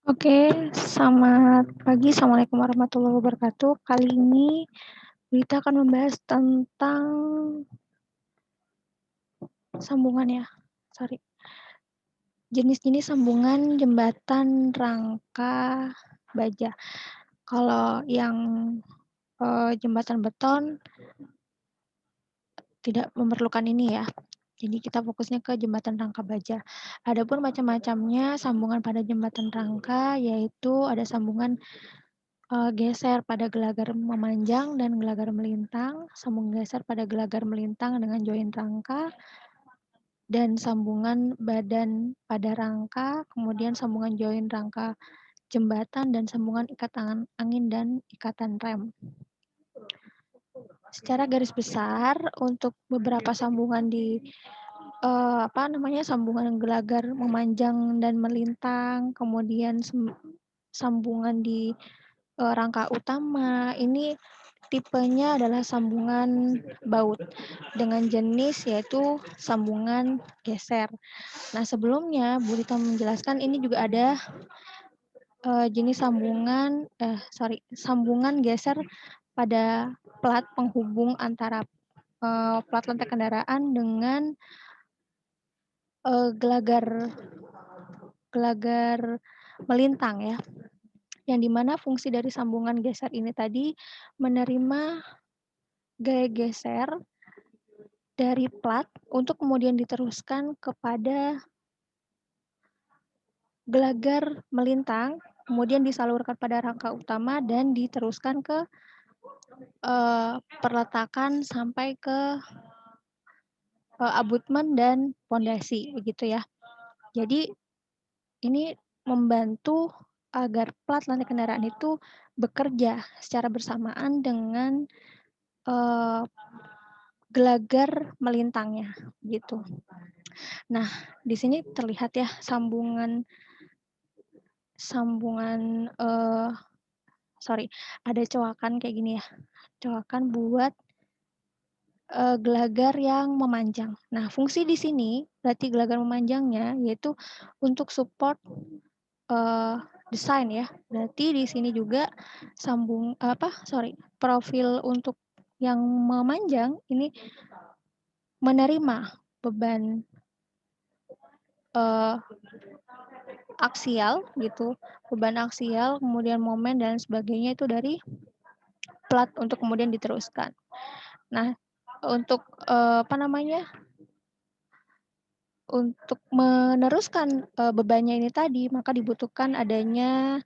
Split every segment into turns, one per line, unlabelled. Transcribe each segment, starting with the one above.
Oke, selamat pagi. Assalamualaikum warahmatullahi wabarakatuh. Kali ini kita akan membahas tentang sambungan ya. Jenis-jenis sambungan jembatan rangka baja. Kalau yang jembatan beton tidak memerlukan ini ya. Jadi kita fokusnya ke jembatan rangka baja. Adapun macam-macamnya sambungan pada jembatan rangka yaitu ada sambungan geser pada gelagar memanjang dan gelagar melintang, sambung geser pada gelagar melintang dengan join rangka, dan sambungan badan pada rangka, kemudian sambungan join rangka jembatan, dan sambungan ikatan angin dan ikatan rem. Secara garis besar, untuk beberapa sambungan di sambungan gelagar memanjang dan melintang, kemudian sambungan di rangka utama, ini tipenya adalah sambungan baut dengan jenis yaitu sambungan geser. Nah, sebelumnya Bu Rita menjelaskan ini juga ada jenis sambungan geser pada plat penghubung antara plat lantai kendaraan dengan gelagar melintang ya. Yang dimana fungsi dari sambungan geser ini tadi menerima gaya geser dari plat untuk kemudian diteruskan kepada gelagar melintang, kemudian disalurkan pada rangka utama dan diteruskan ke perletakan sampai ke abutmen dan pondasi begitu ya. Jadi ini membantu agar plat lantai kendaraan itu bekerja secara bersamaan dengan gelagar melintangnya gitu. Nah, di sini terlihat ya sambungan ada coakan kayak gini ya. Coakan buat gelagar yang memanjang. Nah, fungsi di sini berarti gelagar memanjangnya yaitu untuk support desain ya. Berarti di sini juga profil untuk yang memanjang ini menerima beban aksial gitu, beban aksial, kemudian momen dan sebagainya itu dari plat untuk kemudian diteruskan. Nah, untuk untuk meneruskan bebannya ini tadi, maka dibutuhkan adanya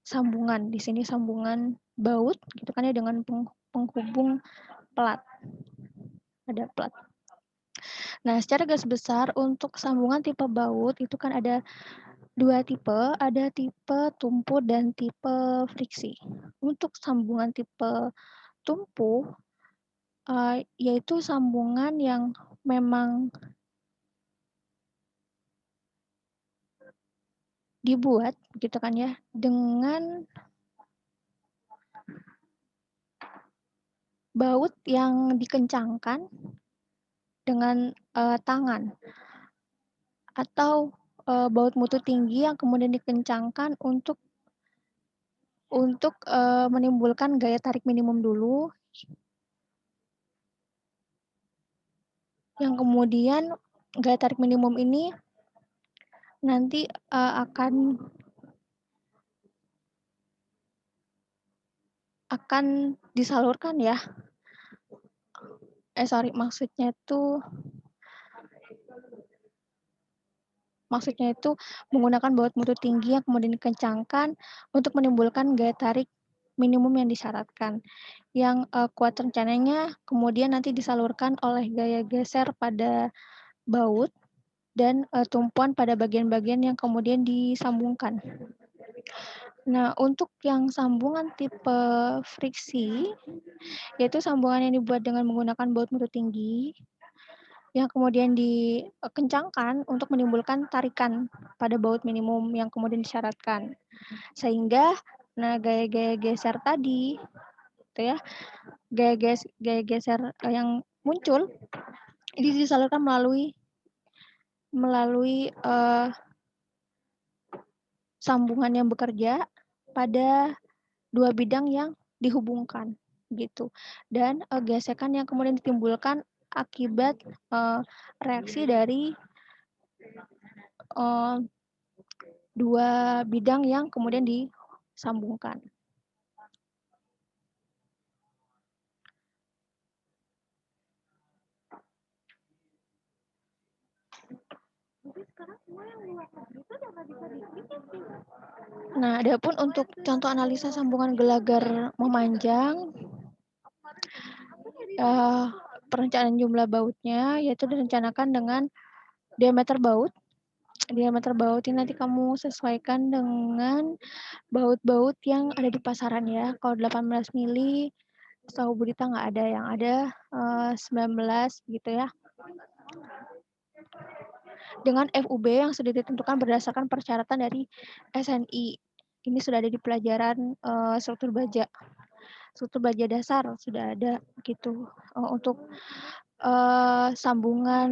sambungan. Di sini sambungan baut, gitu kan ya, dengan penghubung plat. Ada plat. Nah, secara garis besar untuk sambungan tipe baut itu kan ada dua tipe, ada tipe tumpu dan tipe friksi. Untuk sambungan tipe tumpu, yaitu sambungan yang memang dibuat gitu kan ya dengan baut yang dikencangkan dengan tangan atau baut mutu tinggi yang kemudian dikencangkan untuk menimbulkan gaya tarik minimum dulu, yang kemudian gaya tarik minimum ini nanti akan disalurkan ya. Maksudnya itu menggunakan baut mutu tinggi yang kemudian dikencangkan untuk menimbulkan gaya tarik minimum yang disyaratkan. Yang kuat rencananya kemudian nanti disalurkan oleh gaya geser pada baut dan tumpuan pada bagian-bagian yang kemudian disambungkan. Nah, untuk yang sambungan tipe friksi, yaitu sambungan yang dibuat dengan menggunakan baut mutu tinggi, yang kemudian dikencangkan untuk menimbulkan tarikan pada baut minimum yang kemudian disyaratkan. Sehingga, gaya-gaya geser tadi, gitu ya, gaya geser yang muncul, ini disalurkan melalui sambungan yang bekerja pada dua bidang yang dihubungkan gitu. Dan gesekan yang kemudian ditimbulkan akibat reaksi dari dua bidang yang kemudian disambungkan. Nah, adapun untuk contoh analisa sambungan gelagar memanjang, perencanaan jumlah bautnya yaitu direncanakan dengan diameter baut. Diameter baut ini nanti kamu sesuaikan dengan baut-baut yang ada di pasaran ya. Kalau 18 mili, setahu Budita nggak ada, yang ada 19 gitu ya. Dengan FUB yang sudah ditentukan berdasarkan persyaratan dari SNI. Ini sudah ada di pelajaran struktur baja. Struktur baja dasar sudah ada gitu. Untuk sambungan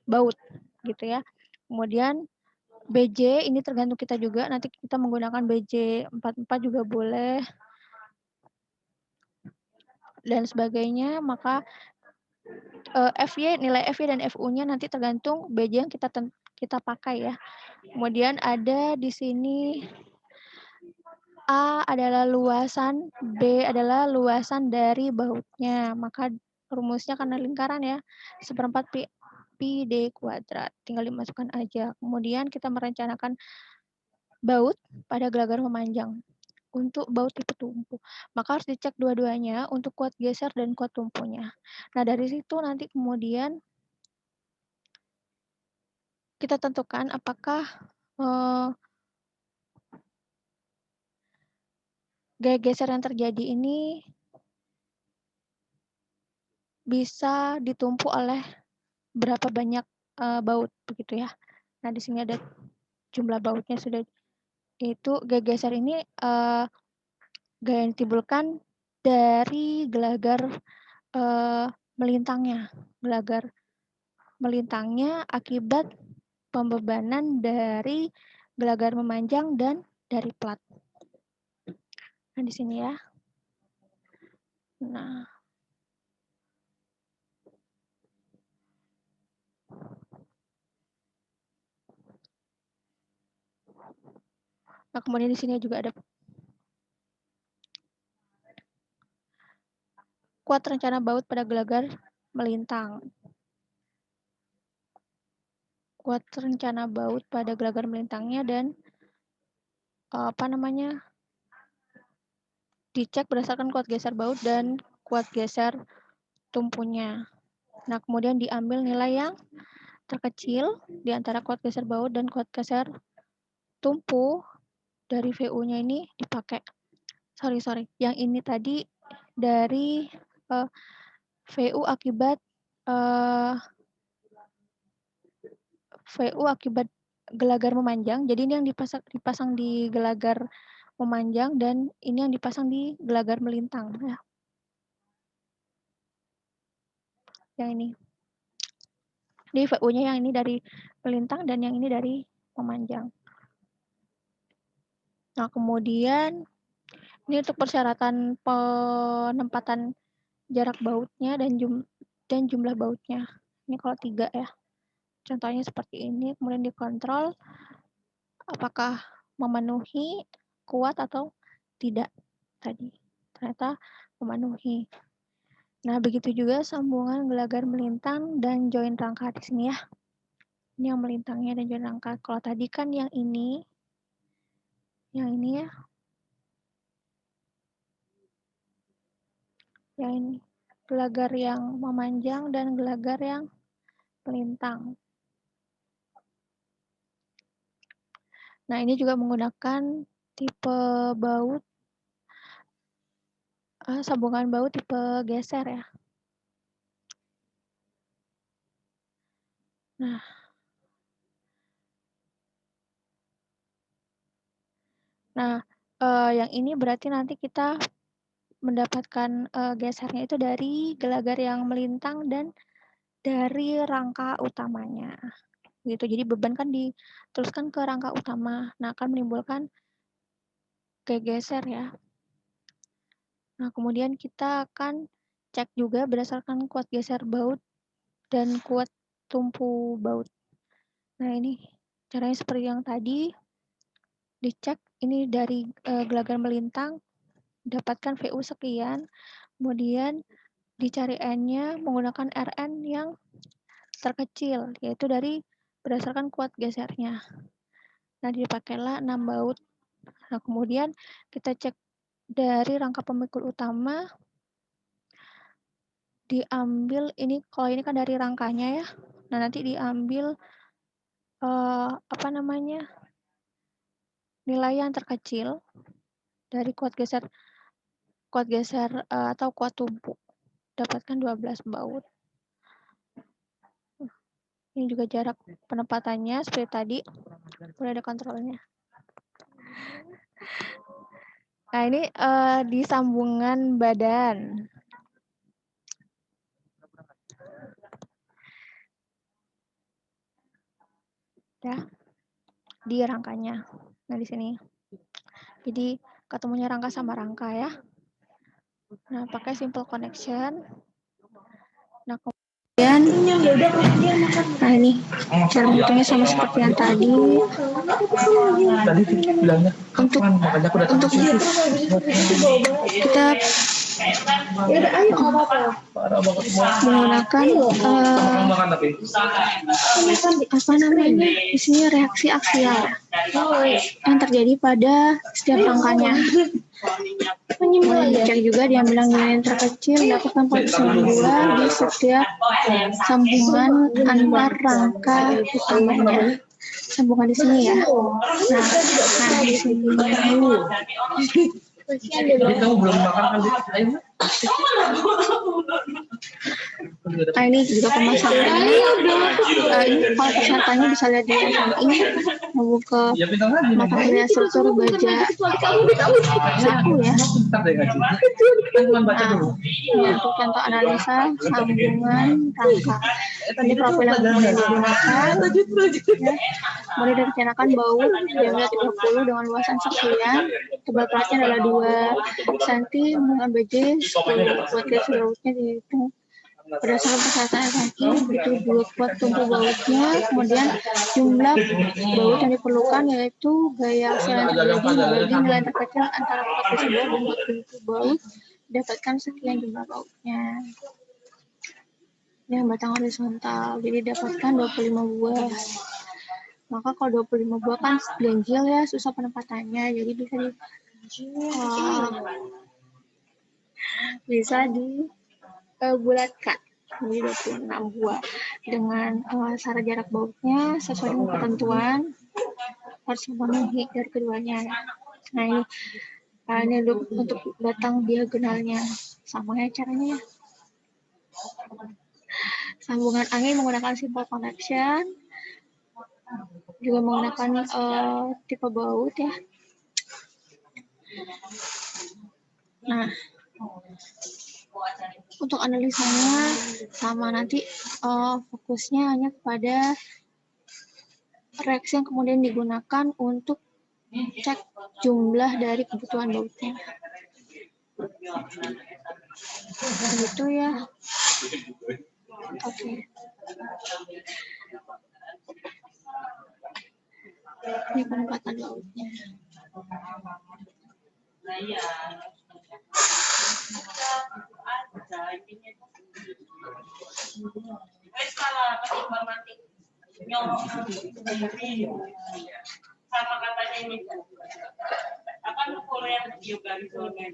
baut gitu ya. Kemudian BJ ini tergantung kita juga, nanti kita menggunakan BJ 44 juga boleh dan sebagainya. Maka nilai FY dan FU-nya nanti tergantung BJ yang kita pakai ya. Kemudian ada di sini A adalah luasan, B adalah luasan dari bautnya. Maka rumusnya karena lingkaran ya, 1/4 pi D kuadrat. Tinggal dimasukkan aja. Kemudian kita merencanakan baut pada gelagar memanjang. Untuk baut tipe tumpu, maka harus dicek dua-duanya untuk kuat geser dan kuat tumpunya. Nah, dari situ nanti kemudian kita tentukan apakah gaya geser yang terjadi ini bisa ditumpu oleh berapa banyak baut begitu ya. Nah, di sini ada jumlah bautnya sudah, yaitu gaya geser ini gaya yang ditimbulkan dari gelagar melintangnya. Gelagar melintangnya akibat pembebanan dari gelagar memanjang dan dari plat. Nah, di sini ya. Nah, kemudian di sini juga ada kuat rencana baut pada gelagar melintang. Kuat rencana baut pada gelagar melintangnya dan dicek berdasarkan kuat geser baut dan kuat geser tumpunya. Nah, kemudian diambil nilai yang terkecil di antara kuat geser baut dan kuat geser tumpu dari VU-nya ini dipakai. Sorry. Yang ini tadi dari VU akibat gelagar memanjang. Jadi ini yang dipasang di gelagar memanjang dan ini yang dipasang di gelagar melintang ya. Yang ini. Di VU-nya yang ini dari melintang dan yang ini dari memanjang. Nah, kemudian ini untuk persyaratan penempatan jarak bautnya dan jumlah bautnya. Ini kalau 3 ya. Contohnya seperti ini, kemudian dikontrol apakah memenuhi, kuat atau tidak tadi. Ternyata memenuhi. Nah, begitu juga sambungan gelagar melintang dan join rangka di sini ya. Ini yang melintangnya dan join rangka. Kalau tadi kan yang ini ya. Yang ini. Gelagar yang memanjang dan gelagar yang melintang. Nah, ini juga menggunakan tipe baut, sambungan baut tipe geser ya. Nah, yang ini berarti nanti kita mendapatkan gesernya itu dari gelagar yang melintang dan dari rangka utamanya gitu. Jadi beban kan diteruskan ke rangka utama. Nah, akan menimbulkan geser ya. Nah, kemudian kita akan cek juga berdasarkan kuat geser baut dan kuat tumpu baut. Nah, ini caranya seperti yang tadi. Dicek ini dari gelagar melintang, dapatkan VU sekian, kemudian dicari N-nya menggunakan Rn yang terkecil, yaitu dari berdasarkan kuat gesernya. Nah, dipakailah 6 baut. Nah, kemudian kita cek dari rangka pemikul utama, diambil ini, kalau ini kan dari rangkanya ya. Nah, nanti diambil nilai yang terkecil dari kuat geser atau kuat tumpu. Dapatkan 12 baut. Ini juga jarak penempatannya seperti tadi. Boleh ada kontrolnya. Nah, ini di sambungan badan. Ya, di rangkanya. Nah, di sini. Jadi, ketemunya rangka sama rangka ya. Nah, pakai simple connection. Nah, kemudian, nah ini cara menghitungnya sama seperti yang tadi. Untuk kita menggunakan di sini reaksi aksial yang terjadi pada setiap rangkanya. Cek juga diambil nilai yang terkecil, dapatkan posisi dua di setiap sambungan antar rangka utamanya. Sambungan di sini ya. Nah di sini. Kamu belum makan kan? Nah, ini juga pemasangannya. Ini kalau persyaratannya bisa lihat di SMI. Mau ke mata kuliah struktur baja 1 ya. Nah, untuk contoh analisa sambungan rangka. Ini profil yang kemudian digunakan. Ya. Kemudian direncanakan baut diameter 30 dengan luasan sekian. Tebal platnya adalah 2 cm, dengan BJ 10. Buat geser bautnya dihitung berdasarkan persyaratan SMI, itu 2 kuat tumpu bautnya, kemudian jumlah baut yang diperlukan yaitu gaya aksial yang terjadi dibagi nilai terkecil antara kuat geser baut dan kuat tumpu baut, dapatkan sekian jumlah bautnya. Yang batang horizontal, jadi dapatkan 25 buah. Maka kalau 25 buah kan ganjil ya, susah penempatannya, jadi bisa dibulatkan menjadi 26 buah dengan syarat jarak bautnya sesuai dengan ketentuan harus memenuhi dari keduanya. Nah, ini untuk batang diagonalnya sama ya caranya ya. Sambungan angin menggunakan simple connection, juga menggunakan tipe baut ya. Nah, untuk analisanya sama, nanti fokusnya hanya kepada reaksi yang kemudian digunakan untuk cek jumlah dari kebutuhan bautnya. Begitu ya. Oke. Ini penempatan bautnya.
Sama katanya ini apa kalau yang video garisnya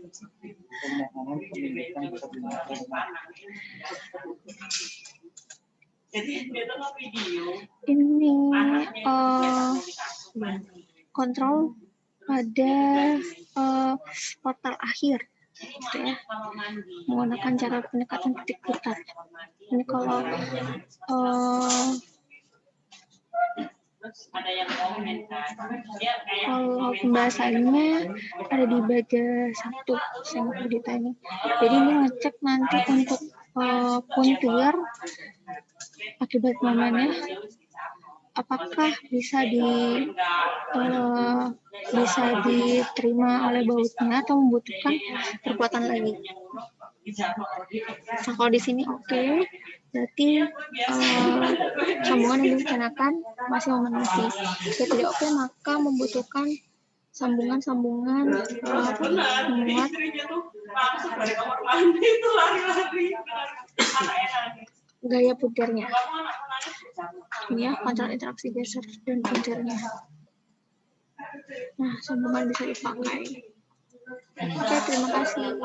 jadi dia tuh video
ini kontrol pada portal akhir gitu ya, menggunakan cara pendekatan titik putar. Ini kalau
ada yang komen kan dia kayak
kalau pembahasannya ada di baja 1 sampel ini. Jadi ini ngecek nanti untuk puntir akibat momennya, apakah bisa diterima oleh bautnya atau membutuhkan perkuatan lagi. Nah, kalau di sini oke, berarti sambungan yang direncanakan masih memenuhi. Jika tidak oke, maka membutuhkan sambungan-sambungan memuat gaya puntirnya. Ini ya kontrol interaksi geser dan puntirnya. Nah, sambungan bisa dipakai. Oke, terima kasih.